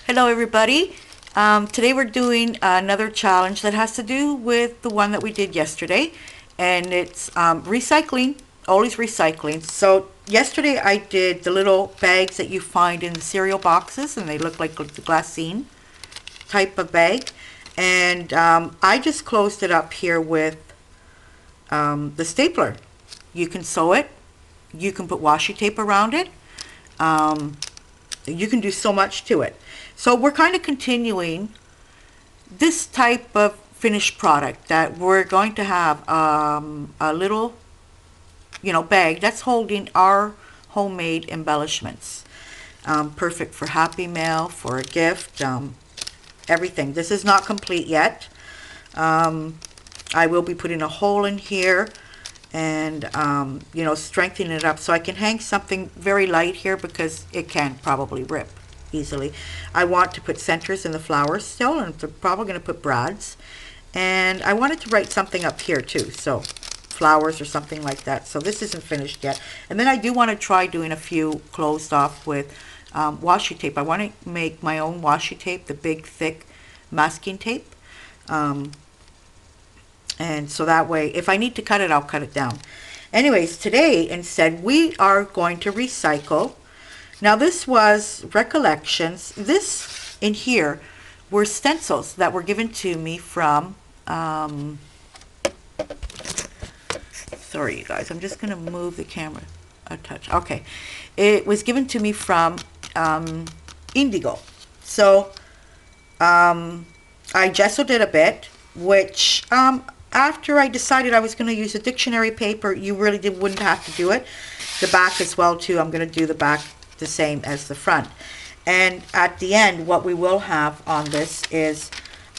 Hello everybody. Today we're doing another challenge that has to do with the one that we did yesterday, and it's recycling, always recycling. So yesterday I did the little bags that you find in the cereal boxes, and they look like the glassine type of bag, and I just closed it up here with the stapler. You can sew it, you can put washi tape around it, you can do so much to it. So we're kind of continuing this type of finished product that we're going to have a little, bag that's holding our homemade embellishments. Perfect for Happy Mail, for a gift, everything. This is not complete yet. I will be putting a hole in here and strengthening it up so I can hang something very light here because it can probably rip easily. I want to put centers in the flowers still, and I'm probably going to put brads, and I wanted to write something up here too, so flowers or something like that. So this isn't finished yet, and then I do want to try doing a few closed off with washi tape. I want to make my own washi tape, the big thick masking tape, and so that way if I need to cut it, I'll cut it down. Anyways, today instead we are going to recycle. Now this was recollections. This in here were stencils that were given to me from, sorry you guys, I'm just going to move the camera a touch. Okay. It was given to me from Indigo. So I gessoed it a bit, which after I decided I was going to use a dictionary paper, you really wouldn't have to do it. The back as well too, I'm going to do the back the same as the front. And at the end, what we will have on this is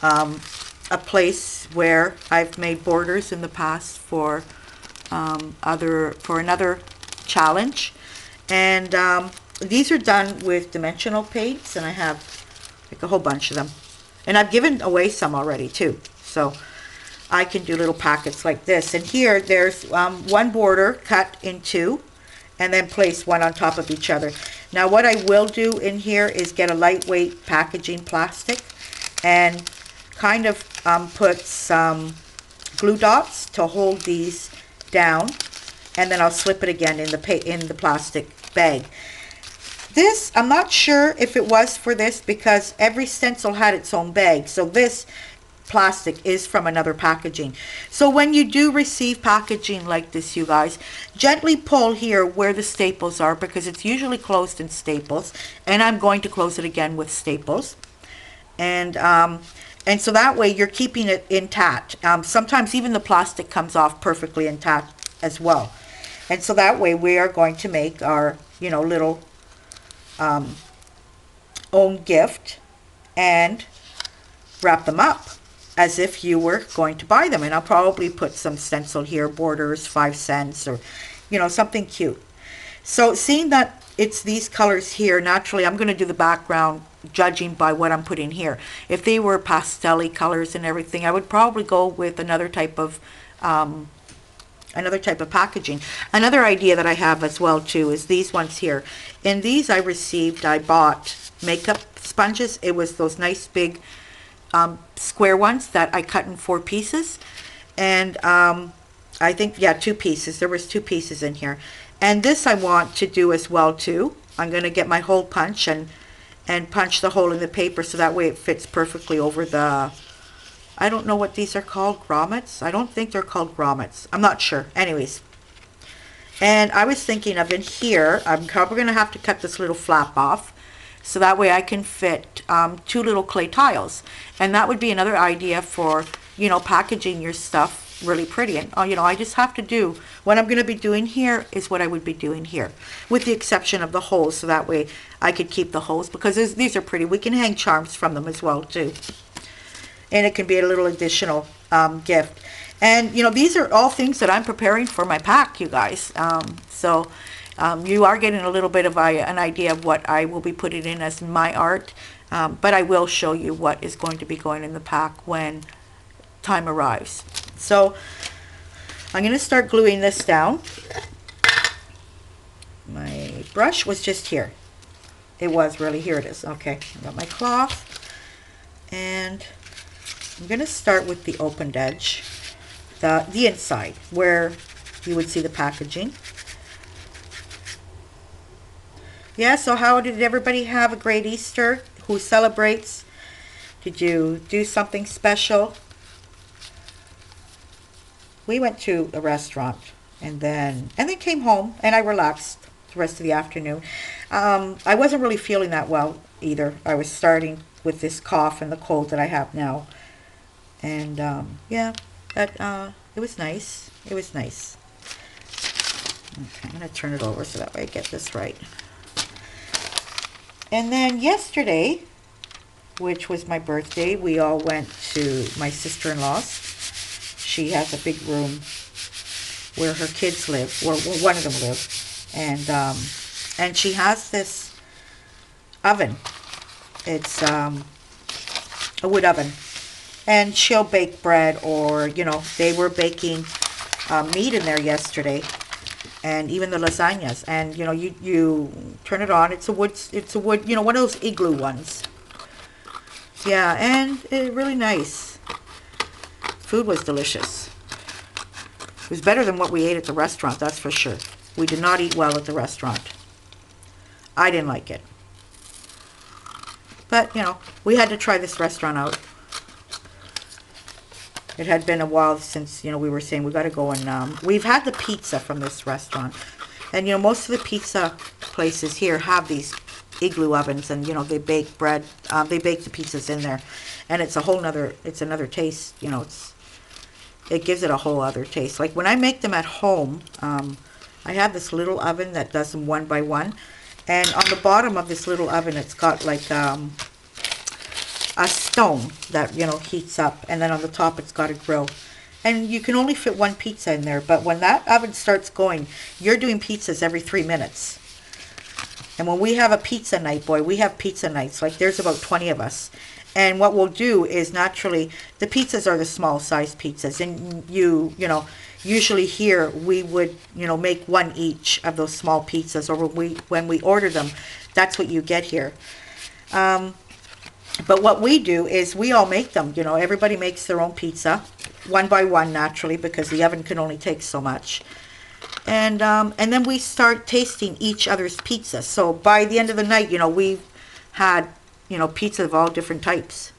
a place where I've made borders in the past for another challenge, and these are done with dimensional paints, and I have like a whole bunch of them, and I've given away some already too, so I can do little packets like this. And here there's one border cut in two and then place one on top of each other. Now what I will do in here is get a lightweight packaging plastic and kind of put some glue dots to hold these down, and then I'll slip it again in the plastic bag. This, I'm not sure if it was for this because every stencil had its own bag, so this plastic is from another packaging. So when you do receive packaging like this, you guys, gently pull here where the staples are, because it's usually closed in staples, and I'm going to close it again with staples, and so that way you're keeping it intact. Sometimes even the plastic comes off perfectly intact as well, and so that way we are going to make our little own gift and wrap them up as if you were going to buy them. And I'll probably put some stencil here, borders, 5 cents, or something cute. So seeing that it's these colors here, naturally I'm going to do the background judging by what I'm putting here. If they were pastel-y colors and everything, I would probably go with another type of packaging. Another idea that I have as well too is these ones here. In these I bought makeup sponges. It was those nice big square ones that I cut in 4 pieces, and I think 2 pieces. There was 2 pieces in here, and this I want to do as well too. I'm going to get my hole punch and punch the hole in the paper so that way it fits perfectly over the, I don't know what these are called, grommets. I don't think they're called grommets. I'm not sure. Anyways, and I was thinking of in here, I'm probably going to have to cut this little flap off so that way I can fit 2 little clay tiles, and that would be another idea for packaging your stuff really pretty. And I just have to do what I'm going to be doing here is what I would be doing here, with the exception of the holes, so that way I could keep the holes because these are pretty. We can hang charms from them as well too, and it can be a little additional gift. And these are all things that I'm preparing for my pack, you guys. So you are getting a little bit of an idea of what I will be putting in as my art, but I will show you what is going to be going in the pack when time arrives. So I'm going to start gluing this down. My brush was just here. It was really, here it is. Okay, I got my cloth, and I'm going to start with the opened edge, the inside, where you would see the packaging. Yeah, so how did everybody have a great Easter? Who celebrates? Did you do something special? We went to a restaurant and then came home, and I relaxed the rest of the afternoon. I wasn't really feeling that well either. I was starting with this cough and the cold that I have now. And yeah, it was nice. It was nice. Okay, I'm going to turn it over so that way I get this right. And then yesterday, which was my birthday, we all went to my sister-in-law's. She has a big room where her kids live, or one of them live, and she has this oven. It's a wood oven, and she'll bake bread, or they were baking meat in there yesterday, and even the lasagnas. And you turn it on. It's a wood. One of those igloo ones. Yeah, and really nice. Food was delicious. It was better than what we ate at the restaurant, that's for sure. We did not eat well at the restaurant. I didn't like it. But, we had to try this restaurant out. It had been a while since, we were saying we got to go and, we've had the pizza from this restaurant. And, most of the pizza places here have these igloo ovens, and, they bake bread, they bake the pizzas in there. And it's another taste, it gives it a whole other taste. Like when I make them at home, I have this little oven that does them one by one. And on the bottom of this little oven, it's got like a stone that, heats up. And then on the top, it's got a grill. And you can only fit one pizza in there. But when that oven starts going, you're doing pizzas every 3 minutes. And when we have a pizza night, boy, we have pizza nights. Like there's about 20 of us. And what we'll do is naturally, the pizzas are the small size pizzas. And usually here we would, make one each of those small pizzas. Or when we order them, that's what you get here. But what we do is we all make them. Everybody makes their own pizza, one by one naturally, because the oven can only take so much. And then we start tasting each other's pizza. So by the end of the night, we've had pizza of all different types.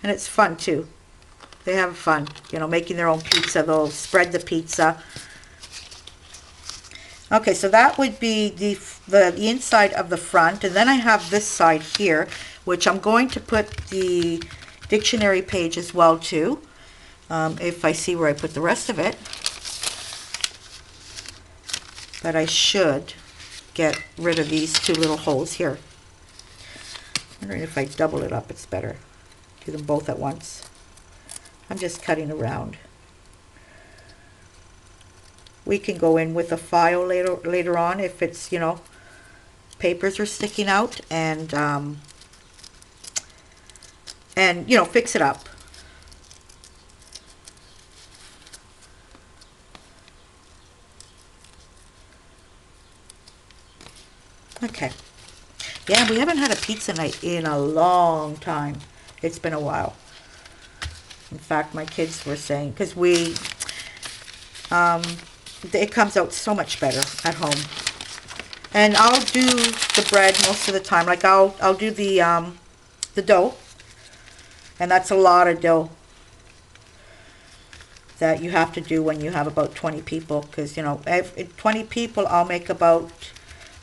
And it's fun too. They have fun, making their own pizza. They'll spread the pizza. Okay, so that would be the inside of the front. And then I have this side here, which I'm going to put the dictionary page as well too. If I see where I put the rest of it. But I should get rid of these two little holes here. I'm wondering if I double it up, it's better. Do them both at once. I'm just cutting around. We can go in with a file later on if it's, papers are sticking out, and fix it up. Okay. Yeah, we haven't had a pizza night in a long time. It's been a while. In fact, my kids were saying, because it comes out so much better at home. And I'll do the bread most of the time. Like I'll do the dough, and that's a lot of dough that you have to do when you have about 20 people. Because 20 people, I'll make about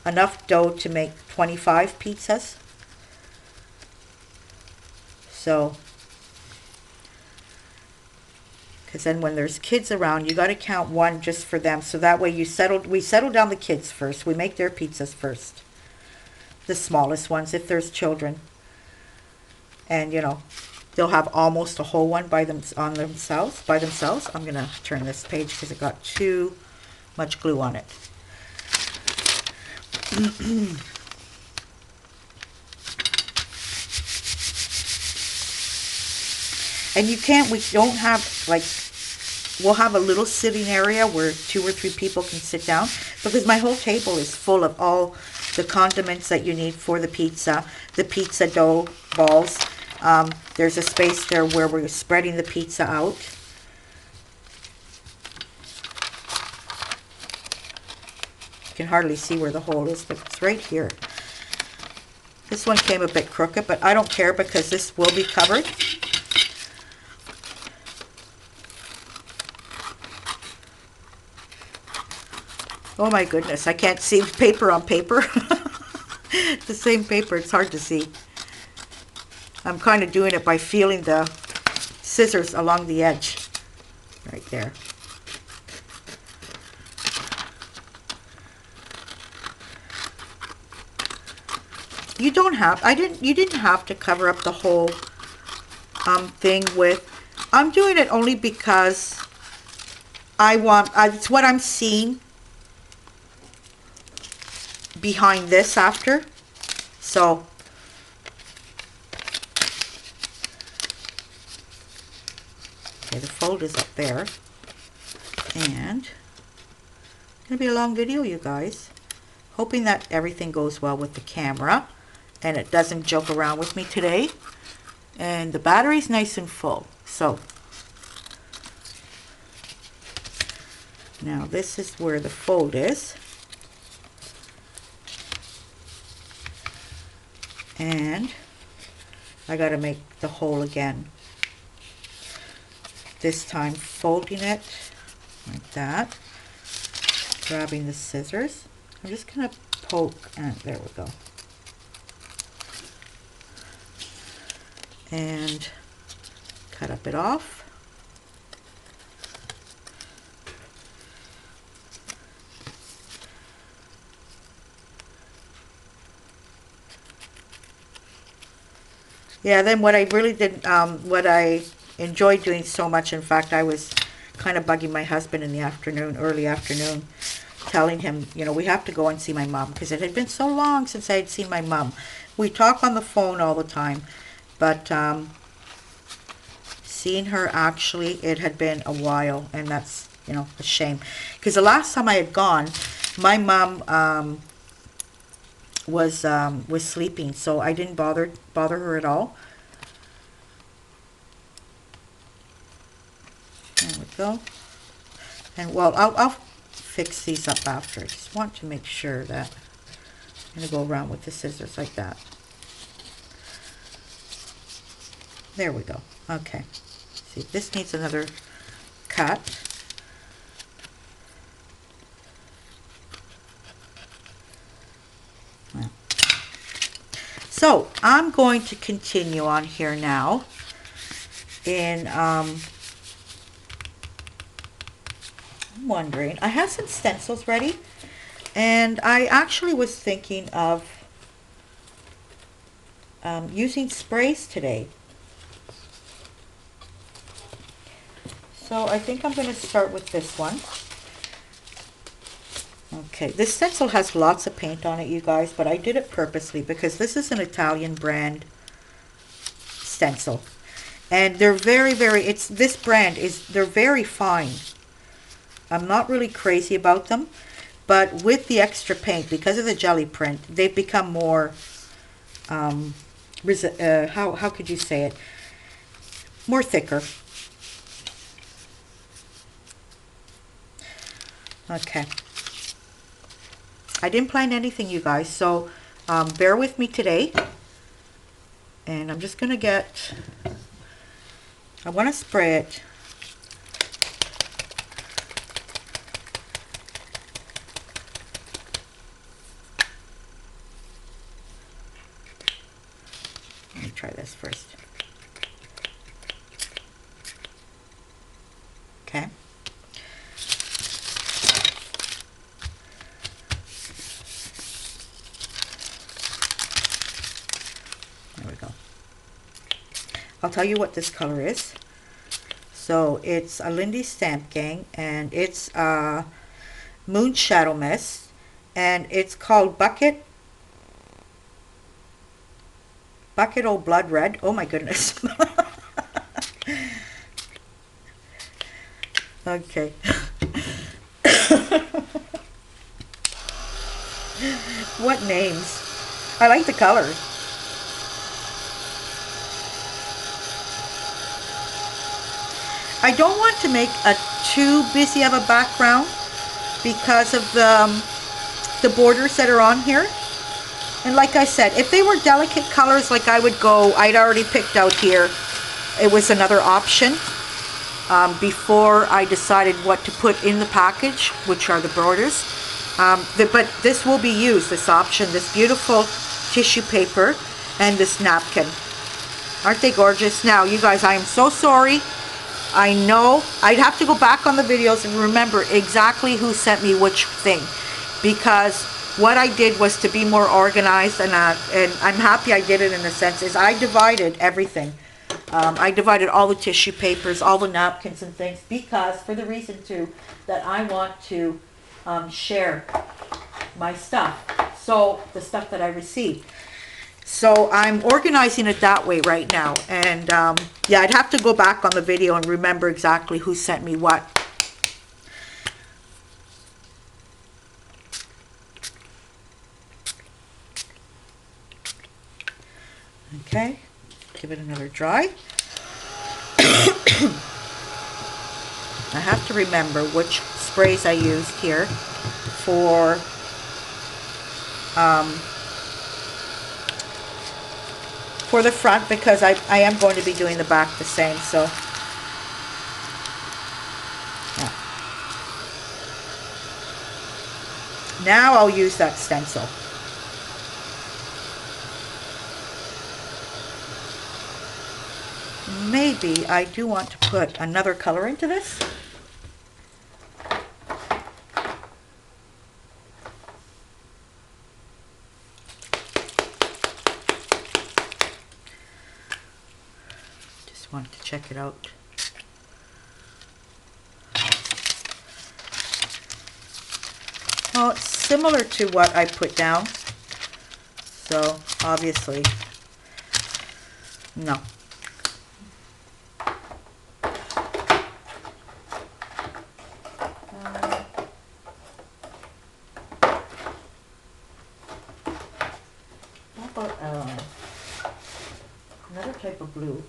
enough dough to make 25 pizzas. So, because then when there's kids around, you got to count one just for them. So that way we settle down the kids first. We make their pizzas first. The smallest ones, if there's children. And, they'll have almost a whole one by themselves. I'm going to turn this page because it got too much glue on it. And we don't have, we'll have a little sitting area where 2 or 3 people can sit down, because my whole table is full of all the condiments that you need for the pizza dough balls. There's a space there where we're spreading the pizza out. You can hardly see where the hole is, but it's right here. This one came a bit crooked, but I don't care because this will be covered. Oh my goodness, I can't see paper on paper. The same paper, it's hard to see. I'm kind of doing it by feeling the scissors along the edge. Right there. You don't have, you didn't have to cover up the whole thing with, I'm doing it only because I want, it's what I'm seeing behind this after. So okay, the fold is up there, and it's gonna be a long video, you guys. Hoping that everything goes well with the camera and it doesn't joke around with me today. And the battery's nice and full. So now this is where the fold is. And I got to make the hole again. This time folding it like that. Grabbing the scissors. I'm just going to poke, and there we go. And cut a bit off. Yeah, then what I really did, what I enjoyed doing so much, in fact, I was kind of bugging my husband in the afternoon, early afternoon, telling him, you know, we have to go and see my mom, because it had been so long since I had seen my mom. We talk on the phone all the time, but seeing her actually, it had been a while, and that's, you know, a shame. Because the last time I had gone, my mom was sleeping, so I didn't bother her at all. There we go. And well, I'll fix these up after. I just want to make sure that I'm going to go around with the scissors like that. There we go. Okay. See, this needs another cut. Well. So I'm going to continue on here now in I'm wondering, I have some stencils ready, and I actually was thinking of using sprays today. So I think I'm going to start with this one. Okay, this stencil has lots of paint on it, you guys, but I did it purposely because this is an Italian brand stencil. And they're very, this brand is, they're very fine. I'm not really crazy about them, but with the extra paint, because of the jelly print, they've become more, how could you say it? More thicker. Okay. I didn't plan anything, you guys, so bear with me today. And I'm just going to get, I want to spray it. Let me try this first. Okay. There we go. I'll tell you what this color is. So it's a Lindy Stamp Gang, and it's Moon Shadow Mist, and it's called Bucket O Blood Red. Oh my goodness. Okay. What names? I like the colors. I don't want to make a too busy of a background because of the borders that are on here. And like I said, if they were delicate colors like I would go, I'd already picked out here. It was another option before I decided what to put in the package, which are the borders. But this will be used, this option, this beautiful tissue paper and this napkin. Aren't they gorgeous? Now, you guys, I am so sorry. I know I'd have to go back on the videos and remember exactly who sent me which thing, because what I did was to be more organized, and I'm happy I did it in a sense, is I divided everything. I divided all the tissue papers, all the napkins and things, because for the reason too that I want to share my stuff, so the stuff that I received. So I'm organizing it that way right now, and yeah, I'd have to go back on the video and remember exactly who sent me what. Okay, give it another dry. I have to remember which sprays I used here for the front, because I am going to be doing the back the same. So yeah. Now I'll use that stencil. Maybe I do want to put another color into this. Just wanted to check it out. Well, it's similar to what I put down, so obviously no. How about another type of blue?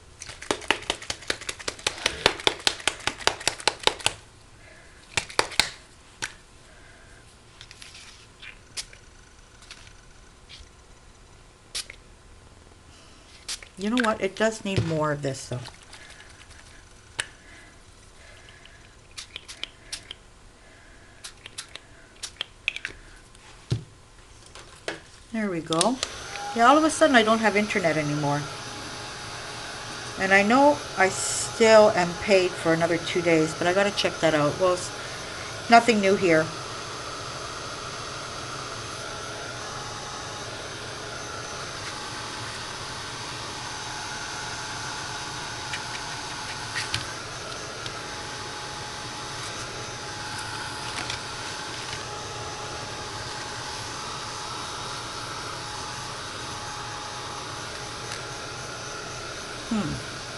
You know what? It does need more of this, though. There we go. Yeah, all of a sudden I don't have internet anymore. And I know I still am paid for another 2 days, but I gotta check that out. Well, it's nothing new here.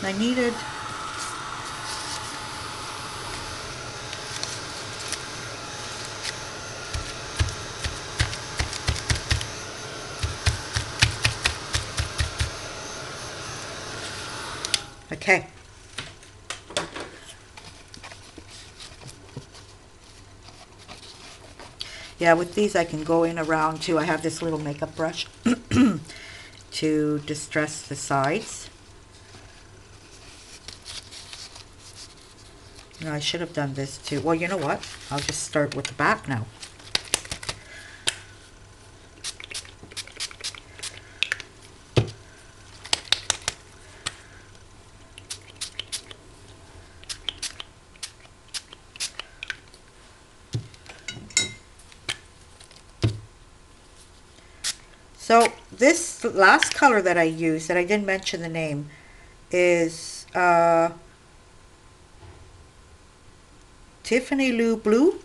I needed okay. Yeah, with these I can go in around too. I have this little makeup brush to distress the sides. No, I should have done this too. Well, you know what? I'll just start with the back now. So this last color that I used, that I didn't mention the name, is Tiffany Lou Blue.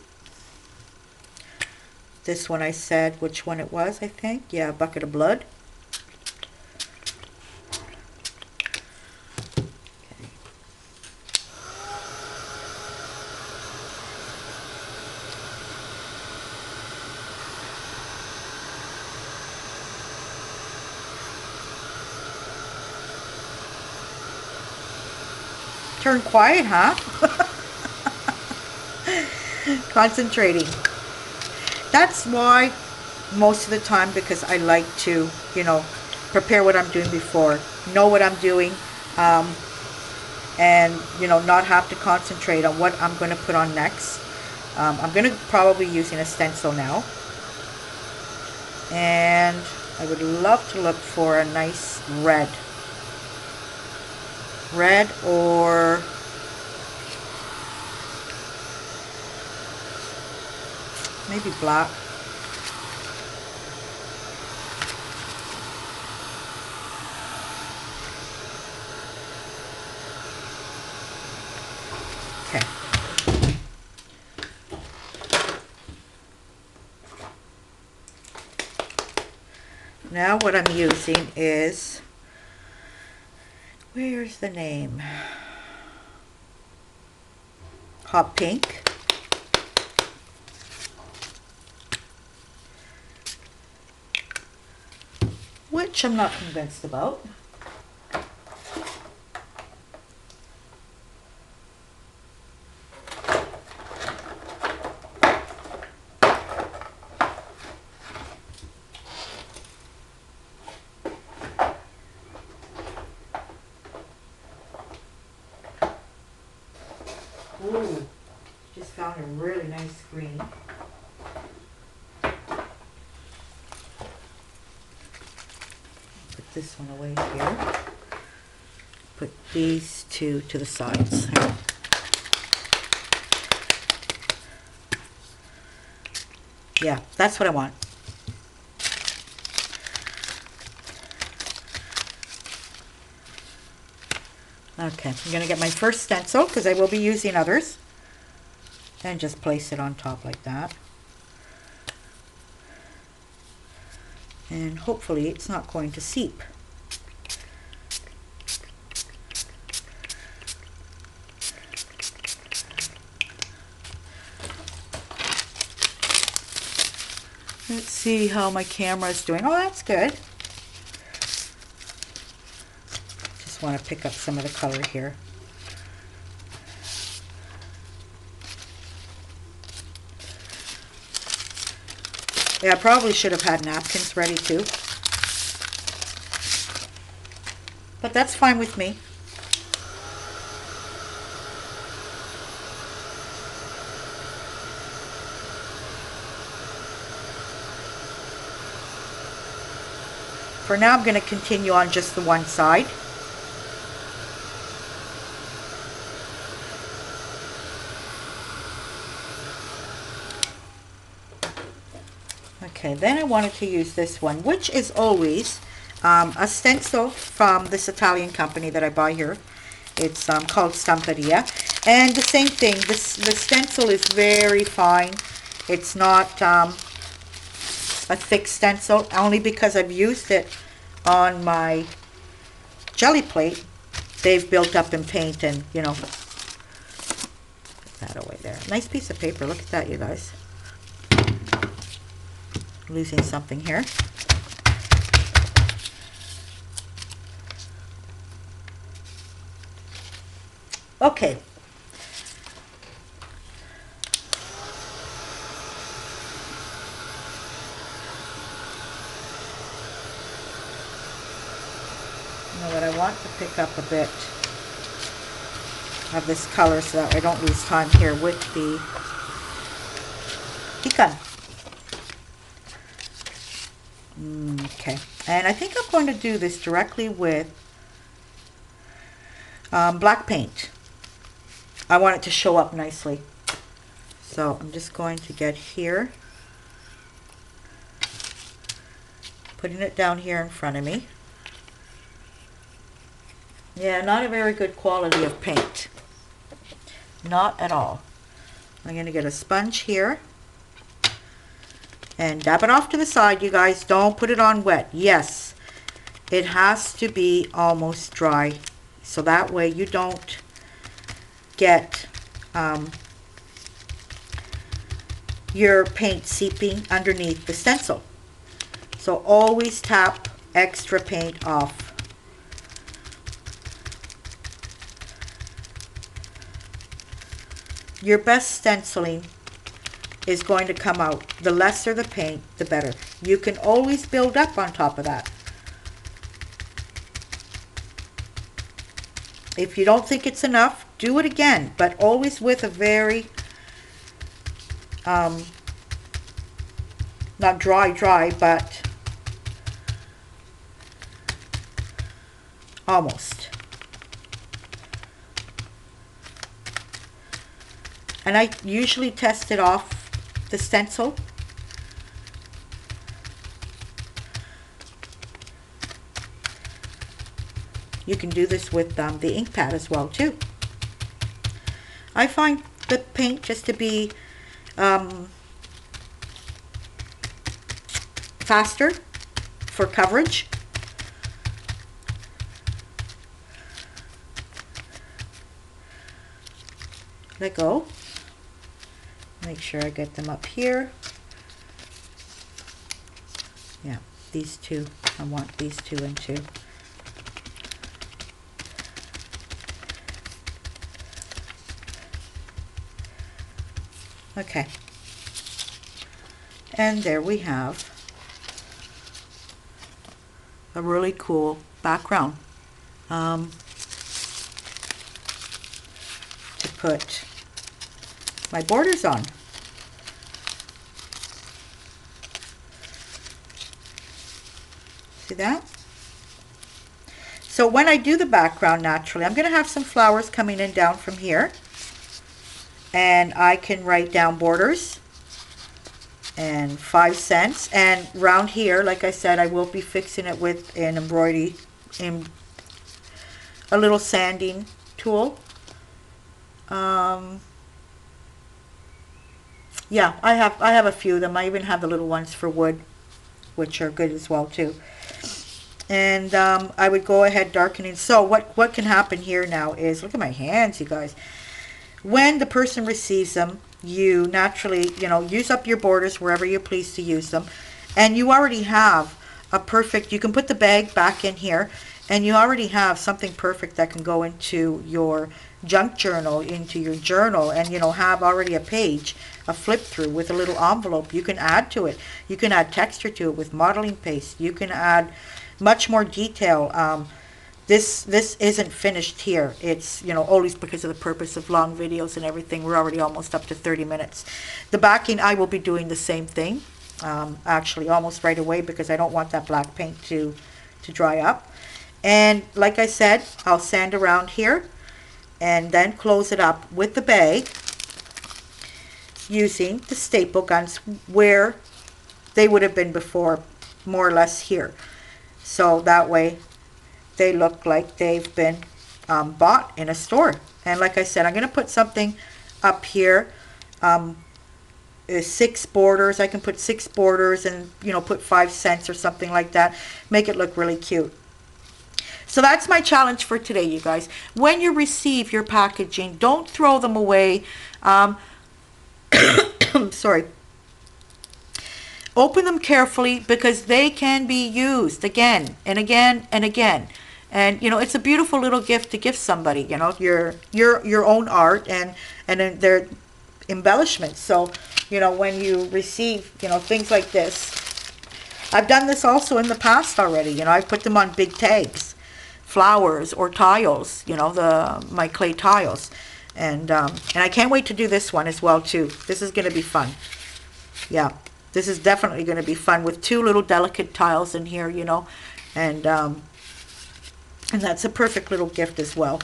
This one I said which one it was, I think. Yeah, Bucket of Blood. Turn quiet, huh? Concentrating. That's why most of the time, because I like to, you know, prepare what I'm doing before, know what I'm doing, and, you know, not have to concentrate on what I'm going to put on next. I'm going to probably using a stencil now. And I would love to look for a nice red. Red or maybe black. Okay. Now what I'm using is, where's the name? Hot Pink. Which I'm not convinced about. Ooh, just found a really nice green. Put this one away here. Put these two to the sides. Yeah, that's what I want. Okay, I'm going to get my first stencil because I will be using others. And just place it on top like that. And hopefully it's not going to seep. Let's see how my camera is doing. Oh, that's good. Just want to pick up some of the color here. Yeah, I probably should have had napkins ready too. But that's fine with me. For now, I'm going to continue on just the one side. Okay, then I wanted to use this one, which is always a stencil from this Italian company that I buy here. It's called Stamperia. And the same thing, the stencil is very fine. It's not a thick stencil, only because I've used it on my jelly plate. They've built up in paint and, you know, put that away there. Nice piece of paper. Look at that, you guys. Losing something here. Okay. Now what I want to pick up a bit of this color so that I don't lose time here with the pecan. Okay, and I think I'm going to do this directly with black paint. I want it to show up nicely. So I'm just going to get here, putting it down here in front of me. Yeah, not a very good quality of paint. Not at all. I'm going to get a sponge here. And dab it off to the side, you guys. Don't put it on wet. Yes, it has to be almost dry. So that way you don't get your paint seeping underneath the stencil. So always tap extra paint off. your best stenciling is going to come out. The lesser the paint, the better. You can always build up on top of that. If you don't think it's enough, do it again, but always with a very, not dry, but almost. And I usually test it off the stencil. You can do this with the ink pad as well too. I find the paint just to be faster for coverage. Let go. Make sure I get them up here. Yeah, these two. I want these two in too. Okay. And there we have a really cool background to put my borders on. See that? So when I do the background, naturally, I'm going to have some flowers coming in down from here. And I can write down borders and 5 cents. And round here, like I said, I will be fixing it with an embroidery, in a little sanding tool. Yeah, I have a few of them. I even have the little ones for wood, which are good as well too. And I would go ahead darkening. So what can happen here now is, look at my hands, you guys. When the person receives them, you naturally, use up your borders wherever you please to use them. And you already have a perfect, you can put the bag back in here, and you already have something perfect that can go into your junk journal, into your journal, and, have already a page, a flip through with a little envelope. You can add to it. You can add texture to it with modeling paste. You can add much more detail. This isn't finished here. It's, always because of the purpose of long videos and everything. We're already almost up to 30 minutes. The backing, I will be doing the same thing, actually almost right away, because I don't want that black paint to dry up. And like I said, I'll sand around here and then close it up with the bag using the staple guns where they would have been before, more or less here. So that way they look like they've been bought in a store. And like I said, I'm going to put something up here, 6 borders. I can put 6 borders and, put 5 cents or something like that. Make it look really cute. So that's my challenge for today, you guys. When you receive your packaging, don't throw them away. Sorry. Open them carefully, because they can be used again and again and again. And it's a beautiful little gift to give somebody, your own art and then their embellishments. So, when you receive, things like this. I've done this also in the past already. I've put them on big tags, flowers or tiles, my clay tiles. And I can't wait to do this one as well too. This is going to be fun. Yeah, this is definitely going to be fun with 2 little delicate tiles in here, and that's a perfect little gift as well.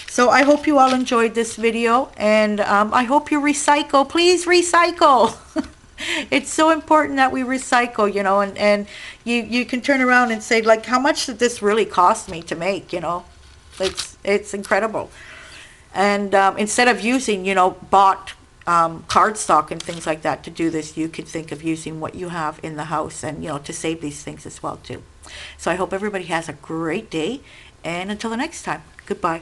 So I hope you all enjoyed this video, and I hope you recycle. Please recycle. It's so important that we recycle, and you can turn around and say, like, how much did this really cost me to make? It's incredible. And instead of using, bought cardstock and things like that to do this, you could think of using what you have in the house and, to save these things as well too. So I hope everybody has a great day, and until the next time, goodbye.